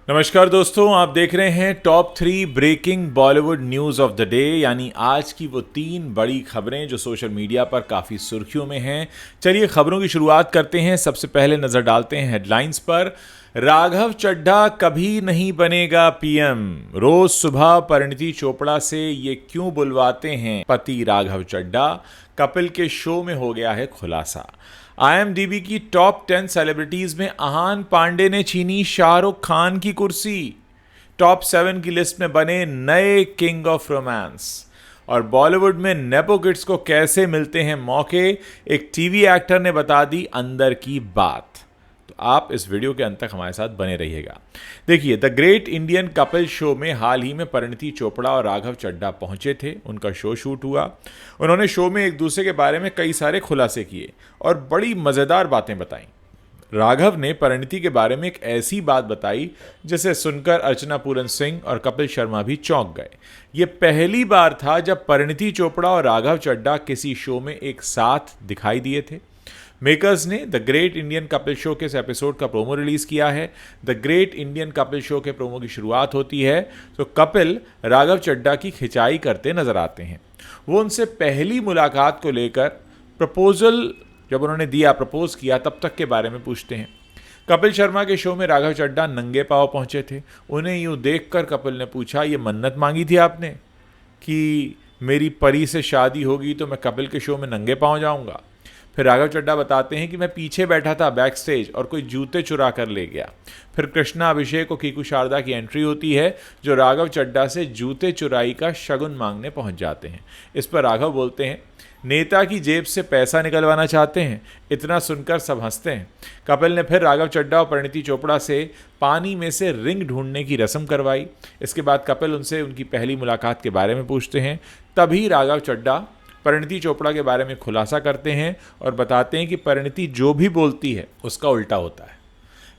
नमस्कार दोस्तों, आप देख रहे हैं top 3 breaking Bollywood news of the day. यानी आज की वो 3 बड़ी खबरें जो सोशल मीडिया पर काफ़ी सुर्खियों में हैं। चलिए खबरों की शुरुआत करते हैं। सबसे पहले नज़र डालते हैं हेडलाइंस पर। राघव चड्ढा कभी नहीं बनेगा पीएम, रोज सुबह परिणीति चोपड़ा से ये क्यों बुलवाते हैं पति राघव चड्ढा। कपिल के शो में हो गया है खुलासा। आईएमडीबी की टॉप 10 सेलिब्रिटीज में अहान पांडे ने छीनी शाहरुख खान की कुर्सी। टॉप 7 की लिस्ट में बने नए किंग ऑफ रोमांस। और बॉलीवुड में नेपो किड्स को कैसे मिलते हैं मौके, एक टीवी एक्टर ने बता दी अंदर की बात। तो आप इस वीडियो के अंत तक हमारे साथ बने रहिएगा। देखिए, the great Indian couple show में हाल ही में परिणीति चोपड़ा और राघव चड्ढा पहुंचे थे। उनका शो शूट हुआ। उन्होंने शो में एक दूसरे के बारे में कई सारे खुलासे किए और बड़ी मज़ेदार बातें बताई। राघव ने परिणीति के बारे में एक ऐसी बात बताई जिसे सुनकर अर्चना पूरन सिंह और कपिल शर्मा भी चौंक गए। ये पहली बार था जब परिणीति चोपड़ा और राघव चड्ढा किसी शो में एक साथ दिखाई दिए थे। मेकर्स ने the great Indian Kapil show के इस एपिसोड का प्रोमो रिलीज किया है। The great Indian Kapil show के प्रोमो की शुरुआत होती है तो कपिल राघव चड्ढा की खिंचाई करते नजर आते हैं। वो उनसे पहली मुलाकात को लेकर प्रपोजल जब उन्होंने दिया, प्रपोज किया, तब तक के बारे में पूछते हैं। कपिल शर्मा के शो में राघव चड्ढा नंगे पांव पहुंचे थे। उन्हें यूं देखकर कपिल ने पूछा, ये मन्नत मांगी थी आपने कि मेरी परी से शादी होगी तो मैं कपिल के शो में नंगे पांव जाऊंगा। फिर राघव चड्ढा बताते हैं कि मैं पीछे बैठा था बैक स्टेज और कोई जूते चुरा कर ले गया। फिर कृष्णा, अभिषेक और कीकू शारदा की एंट्री होती है जो राघव चड्ढा से जूते चुराई का शगुन मांगने पहुंच जाते हैं। इस पर राघव बोलते हैं, नेता की जेब से पैसा निकलवाना चाहते हैं। इतना सुनकर सब हंसते हैं। कपिल ने फिर राघव चड्ढा और परिणीति चोपड़ा से पानी में से रिंग ढूंढने की रस्म करवाई। इसके बाद कपिल उनसे उनकी पहली मुलाकात के बारे में पूछते हैं। तभी राघव चड्ढा परिणीति चोपड़ा के बारे में खुलासा करते हैं और बताते हैं कि परिणीति जो भी बोलती है उसका उल्टा होता है।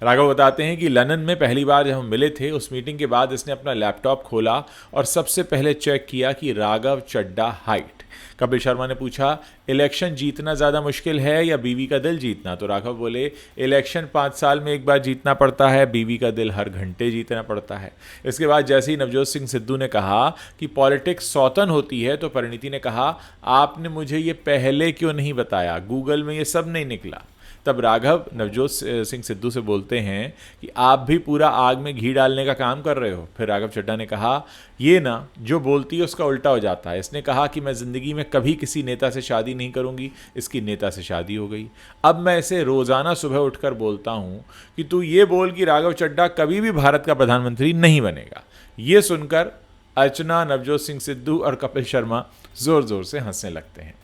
राघव बताते हैं कि लंदन में पहली बार जब हम मिले थे, उस मीटिंग के बाद इसने अपना लैपटॉप खोला और सबसे पहले चेक किया कि राघव चड्ढा हाइट। कपिल शर्मा ने पूछा, इलेक्शन जीतना ज़्यादा मुश्किल है या बीवी का दिल जीतना? तो राघव बोले, इलेक्शन 5 साल में एक बार जीतना पड़ता है, बीवी का दिल हर घंटे जीतना पड़ता है। इसके बाद जैसे ही नवजोत सिंह सिद्धू ने कहा कि पॉलिटिक्स सौतन होती है तो परिणीति ने कहा, आपने मुझे ये पहले क्यों नहीं बताया, गूगल में ये सब नहीं निकला। तब राघव नवजोत सिंह सिद्धू से बोलते हैं कि आप भी पूरा आग में घी डालने का काम कर रहे हो। फिर राघव चड्ढा ने कहा, ये ना जो बोलती है उसका उल्टा हो जाता है। इसने कहा कि मैं ज़िंदगी में कभी किसी नेता से शादी नहीं करूंगी। इसकी नेता से शादी हो गई। अब मैं इसे रोज़ाना सुबह उठकर बोलता हूँ कि तू ये बोल कि राघव चड्ढा कभी भी भारत का प्रधानमंत्री नहीं बनेगा। ये सुनकर अर्चना, नवजोत सिंह सिद्धू और कपिल शर्मा ज़ोर ज़ोर से हंसने लगते हैं।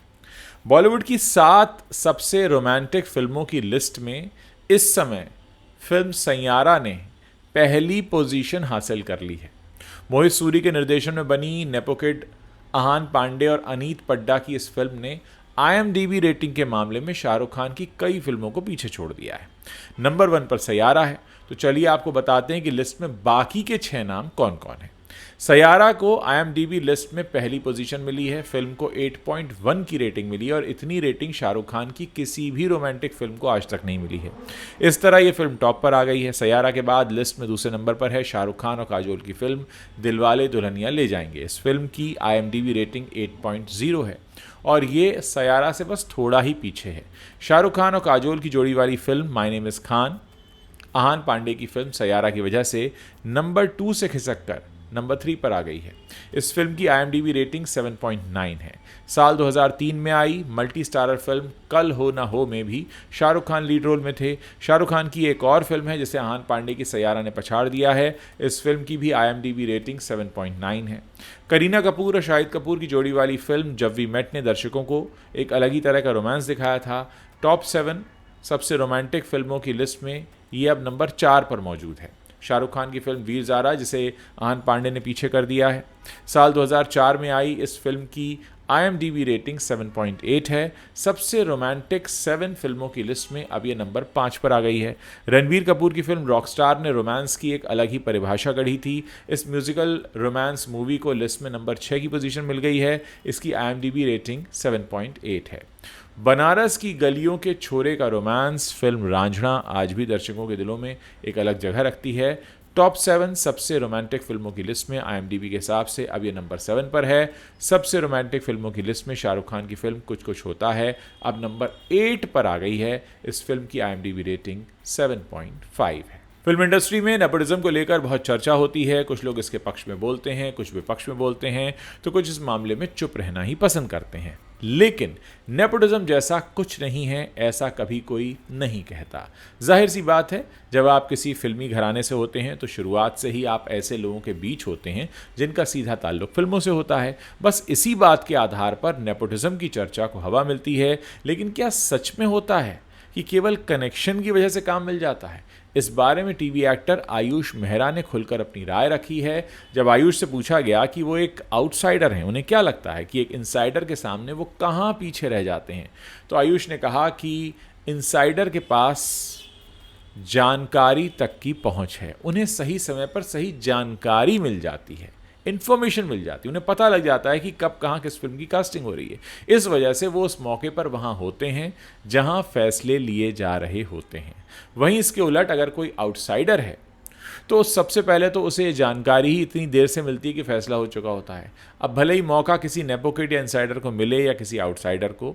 बॉलीवुड की 7 सबसे रोमांटिक फिल्मों की लिस्ट में इस समय फिल्म सैयारा ने पहली पोजीशन हासिल कर ली है। मोहित सूरी के निर्देशन में बनी नेपो किड अहान पांडे और अनीत पड्डा की इस फिल्म ने आईएमडीबी रेटिंग के मामले में शाहरुख खान की कई फिल्मों को पीछे छोड़ दिया है। नंबर 1 पर सैयारा है। तो चलिए आपको बताते हैं कि लिस्ट में बाकी के 6 नाम कौन कौन है। सैयारा को आईएमडीबी लिस्ट में पहली पोजीशन मिली है। फिल्म को 8.1 की रेटिंग मिली और इतनी रेटिंग शाहरुख खान की किसी भी रोमांटिक फिल्म को आज तक नहीं मिली है। इस तरह ये फिल्म टॉप पर आ गई है। सैयारा के बाद लिस्ट में दूसरे नंबर पर है शाहरुख खान और काजोल की फिल्म दिलवाले दुल्हनिया ले जाएंगे। इस फिल्म की आईएमडीबी रेटिंग 8.0 है और ये सैयारा से बस थोड़ा ही पीछे है। शाहरुख खान और काजोल की जोड़ी वाली film my name is Khan Ahaan Pandey की फिल्म सैयारा की वजह से नंबर 2 से खिसक कर नंबर 3 पर आ गई है। इस फिल्म की आईएमडीबी रेटिंग 7.9 है। साल 2003 में आई मल्टी स्टारर फिल्म कल हो ना हो में भी शाहरुख खान लीड रोल में थे। शाहरुख खान की एक और फिल्म है जिसे अहान पांडे की सैयारा ने पछाड़ दिया है। इस फिल्म की भी आईएमडीबी रेटिंग 7.9 है। करीना कपूर और शाहिद कपूर की जोड़ी वाली फिल्म जब वी मेट ने दर्शकों को एक अलग ही तरह का रोमांस दिखाया था। टॉप 7 सबसे रोमांटिक फिल्मों की लिस्ट में ये अब नंबर 4 पर मौजूद है। शाहरुख खान की फिल्म वीर ज़ारा, जिसे अहान पांडे ने पीछे कर दिया है। साल 2004 में आई इस फिल्म की आईएमडीबी रेटिंग 7.8 है। सबसे रोमांटिक 7 फिल्मों की लिस्ट में अब ये नंबर 5 पर आ गई है। रणबीर कपूर की फिल्म रॉकस्टार ने रोमांस की एक अलग ही परिभाषा गढ़ी थी। इस म्यूजिकल रोमांस मूवी को लिस्ट में नंबर 6 की पोजीशन मिल गई है। इसकी आईएमडीबी रेटिंग 7.8 है। बनारस की गलियों के छोरे का रोमांस फिल्म रांझना आज भी दर्शकों के दिलों में एक अलग जगह रखती है। टॉप 7 सबसे रोमांटिक फिल्मों की लिस्ट में IMDb के हिसाब से अब ये नंबर 7 पर है। सबसे रोमांटिक फिल्मों की लिस्ट में शाहरुख खान की फिल्म कुछ कुछ होता है अब नंबर 8 पर आ गई है। इस फिल्म की IMDb रेटिंग 7.5 है। फिल्म इंडस्ट्री में नेपोटिज्म को लेकर बहुत चर्चा होती है। कुछ लोग इसके पक्ष में बोलते हैं, कुछ विपक्ष में बोलते हैं, तो कुछ इस मामले में चुप रहना ही पसंद करते हैं। लेकिन नेपोटिज्म जैसा कुछ नहीं है, ऐसा कभी कोई नहीं कहता। जाहिर सी बात है, जब आप किसी फिल्मी घराने से होते हैं तो शुरुआत से ही आप ऐसे लोगों के बीच होते हैं जिनका सीधा ताल्लुक फिल्मों से होता है। बस इसी बात के आधार पर नेपोटिज्म की चर्चा को हवा मिलती है। लेकिन क्या सच में होता है कि केवल कनेक्शन की वजह से काम मिल जाता है? इस बारे में टीवी एक्टर आयुष मेहरा ने खुलकर अपनी राय रखी है। जब आयुष से पूछा गया कि वो एक आउटसाइडर हैं, उन्हें क्या लगता है कि एक इनसाइडर के सामने वो कहाँ पीछे रह जाते हैं, तो आयुष ने कहा कि इनसाइडर के पास जानकारी तक की पहुंच है। उन्हें सही समय पर सही जानकारी मिल जाती है, इन्फॉर्मेशन मिल जाती है, उन्हें पता लग जाता है कि कब कहाँ किस फिल्म की कास्टिंग हो रही है। इस वजह से वो उस मौके पर वहाँ होते हैं जहाँ फैसले लिए जा रहे होते हैं। वहीं इसके उलट अगर कोई आउटसाइडर है तो सबसे पहले तो उसे जानकारी ही इतनी देर से मिलती है कि फैसला हो चुका होता है। अब भले ही मौका किसी नेपो किड या इनसाइडर को मिले या किसी आउटसाइडर को,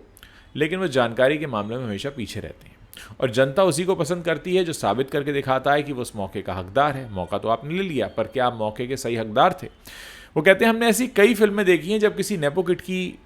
लेकिन वो जानकारी के मामले में हमेशा पीछे रहते हैं और जनता उसी को पसंद करती है जो साबित करके दिखाता है कि वो उस मौके का हकदार है। मौका तो आपने ले लिया, पर क्या आप मौके के सही हकदार थे? वो कहते हैं हमने ऐसी कई फिल्में देखी हैं जब किसी नेपो किड की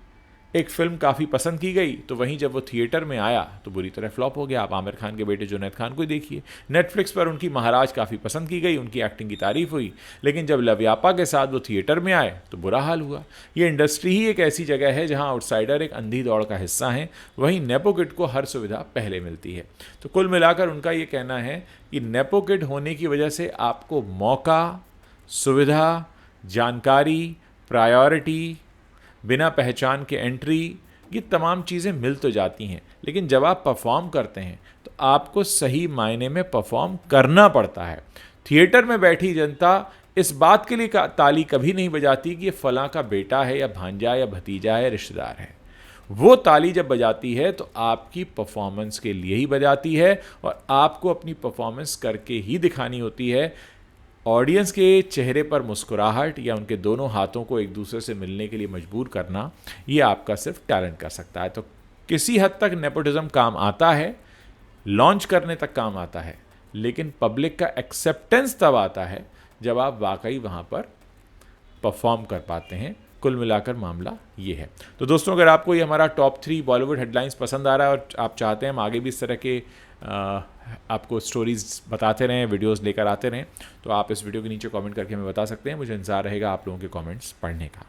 एक फिल्म काफ़ी पसंद की गई तो वहीं जब वो थिएटर में आया तो बुरी तरह फ्लॉप हो गया। आप आमिर खान के बेटे जुनैद खान को ही देखिए, नेटफ्लिक्स पर उनकी महाराज काफ़ी पसंद की गई, उनकी एक्टिंग की तारीफ हुई, लेकिन जब लवयापा के साथ वो थिएटर में आए तो बुरा हाल हुआ। ये इंडस्ट्री ही एक ऐसी जगह है जहां आउटसाइडर एक अंधी दौड़ का हिस्सा हैं, वहीं नेपो किड को हर सुविधा पहले मिलती है। तो कुल मिलाकर उनका ये कहना है कि नेपो किड होने की वजह से आपको मौका, सुविधा, जानकारी, प्रायोरिटी, बिना पहचान के एंट्री, ये तमाम चीज़ें मिल तो जाती हैं, लेकिन जब आप परफॉर्म करते हैं तो आपको सही मायने में परफॉर्म करना पड़ता है। थिएटर में बैठी जनता इस बात के लिए ताली कभी नहीं बजाती कि ये फलां का बेटा है या भांजा या भतीजा है, रिश्तेदार है। वो ताली जब बजाती है तो आपकी परफॉर्मेंस के लिए ही बजाती है और आपको अपनी परफॉर्मेंस करके ही दिखानी होती है। ऑडियंस के चेहरे पर मुस्कुराहट या उनके दोनों हाथों को एक दूसरे से मिलने के लिए मजबूर करना, ये आपका सिर्फ टैलेंट कर सकता है। तो किसी हद तक नेपोटिज्म काम आता है, लॉन्च करने तक काम आता है, लेकिन पब्लिक का एक्सेप्टेंस तब आता है जब आप वाकई वहाँ पर परफॉर्म कर पाते हैं। कुल मिलाकर मामला ये है। तो दोस्तों, अगर आपको ये हमारा टॉप 3 बॉलीवुड हेडलाइंस पसंद आ रहा है और आप चाहते हैं हम आगे भी इस तरह के आपको स्टोरीज़ बताते रहें, वीडियोस लेकर आते रहें, तो आप इस वीडियो के नीचे कमेंट करके हमें बता सकते हैं। मुझे इंतज़ार रहेगा आप लोगों के कमेंट्स पढ़ने का।